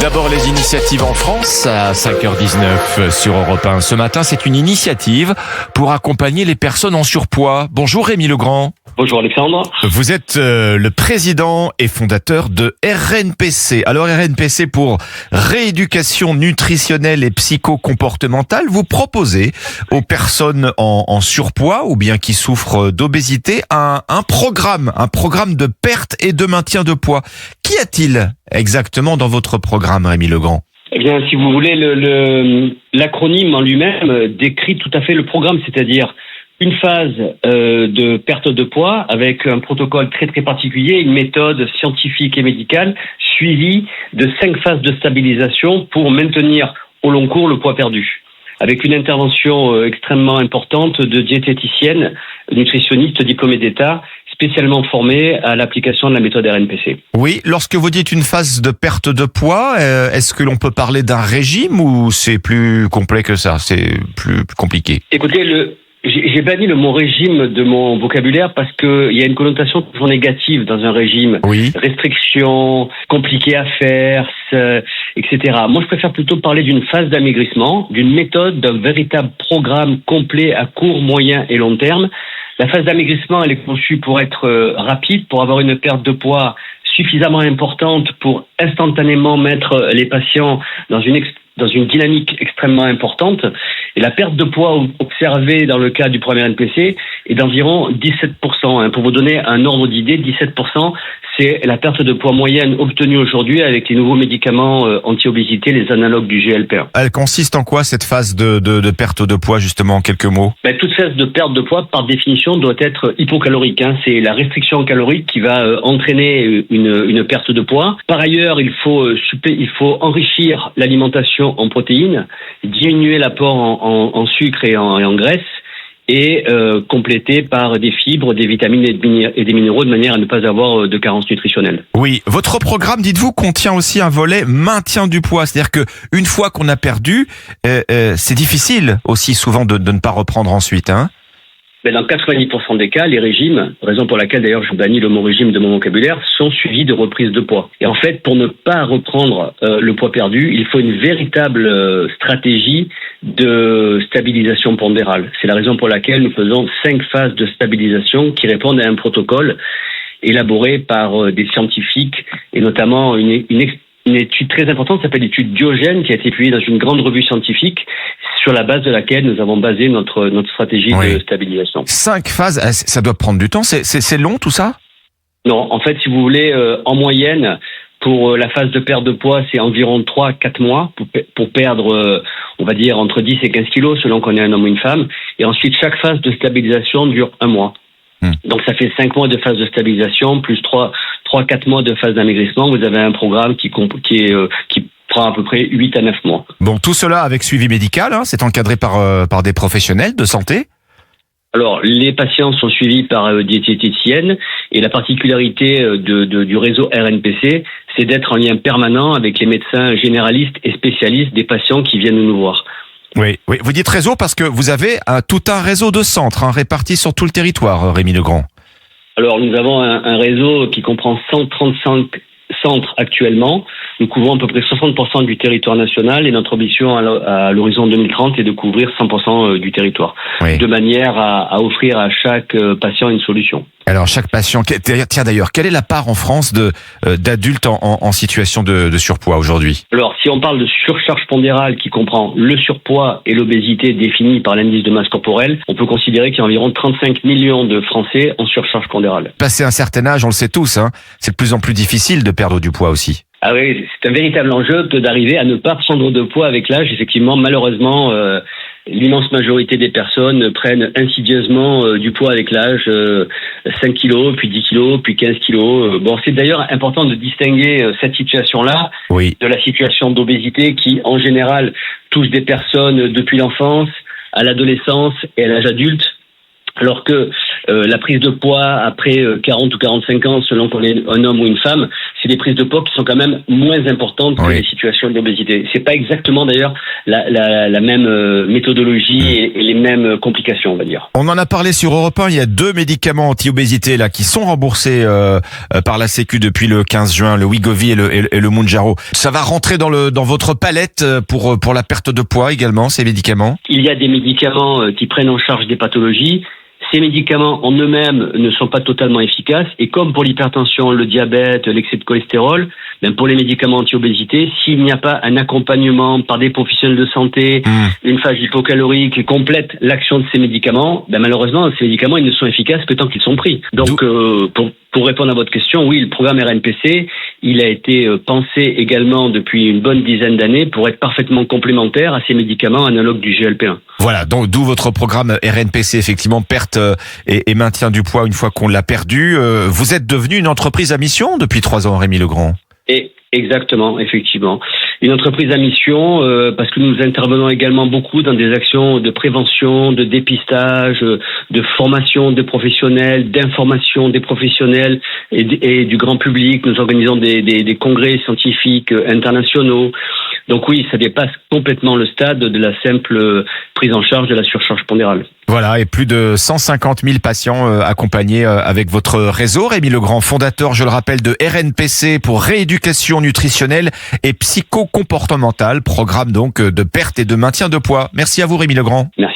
D'abord les initiatives en France à 5h19 sur Europe 1. Ce matin, c'est une initiative pour accompagner les personnes en surpoids. Bonjour Rémi Legrand. Bonjour Alexandre. Vous êtes le président et fondateur de RNPC. Alors RNPC pour rééducation nutritionnelle et psycho-comportementale. Vous proposez aux personnes en surpoids ou bien qui souffrent d'obésité un programme de perte et de maintien de poids. Qu'y a-t-il exactement dans votre programme, Rémi Legrand ? Eh bien, si vous voulez, l'acronyme en lui-même décrit tout à fait le programme, c'est-à-dire une phase de perte de poids avec un protocole très très particulier, une méthode scientifique et médicale suivie de 5 phases de stabilisation pour maintenir au long cours le poids perdu, avec une intervention extrêmement importante de diététicienne, nutritionniste diplômée d'État, spécialement formée à l'application de la méthode RNPC. Oui, lorsque vous dites une phase de perte de poids, est-ce que l'on peut parler d'un régime ou c'est plus complet que ça, c'est plus compliqué ? Écoutez, j'ai banni le mot régime de mon vocabulaire parce qu'il y a une connotation toujours négative dans un régime. Oui. Restriction, compliqué à faire, etc. Moi, je préfère plutôt parler d'une phase d'amaigrissement, d'une méthode, d'un véritable programme complet à court, moyen et long terme. La phase d'amaigrissement, elle est conçue pour être rapide, pour avoir une perte de poids suffisamment importante pour instantanément mettre les patients dans une dynamique extrêmement importante. Et la perte de poids observée dans le cas du premier NPC est d'environ 17%. Pour vous donner un ordre d'idée, 17%, c'est la perte de poids moyenne obtenue aujourd'hui avec les nouveaux médicaments anti-obésité, les analogues du GLP-1. Elle consiste en quoi cette phase de perte de poids, justement, en quelques mots ? Toute phase de perte de poids, par définition, doit être hypocalorique. C'est la restriction calorique qui va entraîner une perte de poids. Par ailleurs, il faut enrichir l'alimentation en protéines, diminuer l'apport en sucre et en graisse, et complété par des fibres, des vitamines et des minéraux de manière à ne pas avoir de carence nutritionnelle. Oui, votre programme, dites-vous, contient aussi un volet maintien du poids. C'est-à-dire que une fois qu'on a perdu, c'est difficile aussi souvent de ne pas reprendre ensuite, hein ? Dans 90% des cas, les régimes, raison pour laquelle d'ailleurs je bannis le mot régime de mon vocabulaire, sont suivis de reprise de poids. Et en fait, pour ne pas reprendre le poids perdu, il faut une véritable stratégie de stabilisation pondérale. C'est la raison pour laquelle nous faisons 5 phases de stabilisation qui répondent à un protocole élaboré par des scientifiques et notamment une étude très importante qui s'appelle l'étude Diogène qui a été publiée dans une grande revue scientifique sur la base de laquelle nous avons basé notre stratégie de stabilisation. 5 phases, ça doit prendre du temps, c'est long tout ça ? Non, en fait, si vous voulez, en moyenne, pour la phase de perte de poids, c'est environ 3-4 mois pour perdre, on va dire, entre 10 et 15 kilos, selon qu'on est un homme ou une femme. Et ensuite, chaque phase de stabilisation dure 1 mois. Donc ça fait 5 mois de phase de stabilisation, plus 3-4 mois de phase d'amaigrissement. Vous avez un programme qui prend à peu près 8 à 9 mois. Bon, tout cela avec suivi médical, c'est encadré par des professionnels de santé ? Alors, les patients sont suivis par diététiciennes et la particularité du réseau RNPC, c'est d'être en lien permanent avec les médecins généralistes et spécialistes des patients qui viennent nous voir. Oui. Vous dites réseau parce que vous avez tout un réseau de centres répartis sur tout le territoire, Rémi Legrand. Alors, nous avons un réseau qui comprend 135 centres actuellement. Nous couvrons à peu près 60% du territoire national et notre ambition à l'horizon 2030 est de couvrir 100% du territoire, de manière à offrir à chaque patient une solution. Alors chaque patient, tiens d'ailleurs, quelle est la part en France d'adultes en situation de surpoids aujourd'hui ? Alors si on parle de surcharge pondérale qui comprend le surpoids et l'obésité définie par l'indice de masse corporelle, on peut considérer qu'il y a environ 35 millions de Français en surcharge pondérale. Passé un certain âge, on le sait tous, c'est de plus en plus difficile de perdre du poids aussi. Ah oui, c'est un véritable enjeu d'arriver à ne pas prendre de poids avec l'âge. Effectivement, malheureusement, l'immense majorité des personnes prennent insidieusement du poids avec l'âge, 5 kilos, puis 10 kilos, puis 15 kilos. C'est d'ailleurs important de distinguer cette situation-là de la situation d'obésité qui, en général, touche des personnes depuis l'enfance, à l'adolescence et à l'âge adulte. Alors que La prise de poids après 40 ou 45 ans, selon qu'on est un homme ou une femme, c'est des prises de poids qui sont quand même moins importantes que les situations d'obésité. C'est pas exactement d'ailleurs la même méthodologie et les mêmes complications, on va dire. On en a parlé sur Europe 1, il y a 2 médicaments anti-obésité là qui sont remboursés par la Sécu depuis le 15 juin, le Wegovy et le Mounjaro. Ça va rentrer dans votre palette pour la perte de poids également, ces médicaments? Il y a des médicaments qui prennent en charge des pathologies. Ces médicaments en eux-mêmes ne sont pas totalement efficaces et comme pour l'hypertension, le diabète, l'excès de cholestérol, même pour les médicaments anti-obésité, s'il n'y a pas un accompagnement par des professionnels de santé, une phase hypocalorique qui complète l'action de ces médicaments, malheureusement, ces médicaments ils ne sont efficaces que tant qu'ils sont pris. Donc, pour répondre à votre question, oui, le programme RNPC, il a été pensé également depuis une bonne dizaine d'années pour être parfaitement complémentaire à ces médicaments analogues du GLP-1. Voilà, donc d'où votre programme RNPC, effectivement, perte et maintien du poids une fois qu'on l'a perdu. Vous êtes devenu une entreprise à mission depuis 3 ans, Rémi Legrand. Et exactement, effectivement. Une entreprise à mission parce que nous intervenons également beaucoup dans des actions de prévention, de dépistage, de formation de professionnels, d'information des professionnels et du grand public. Nous organisons des congrès scientifiques internationaux. Donc oui, ça dépasse complètement le stade de la simple prise en charge de la surcharge pondérale. Voilà, et plus de 150 000 patients accompagnés avec votre réseau. Rémi Legrand, fondateur, je le rappelle, de RNPC pour rééducation nutritionnelle et psycho-comportementale, programme donc de perte et de maintien de poids. Merci à vous, Rémi Legrand. Merci.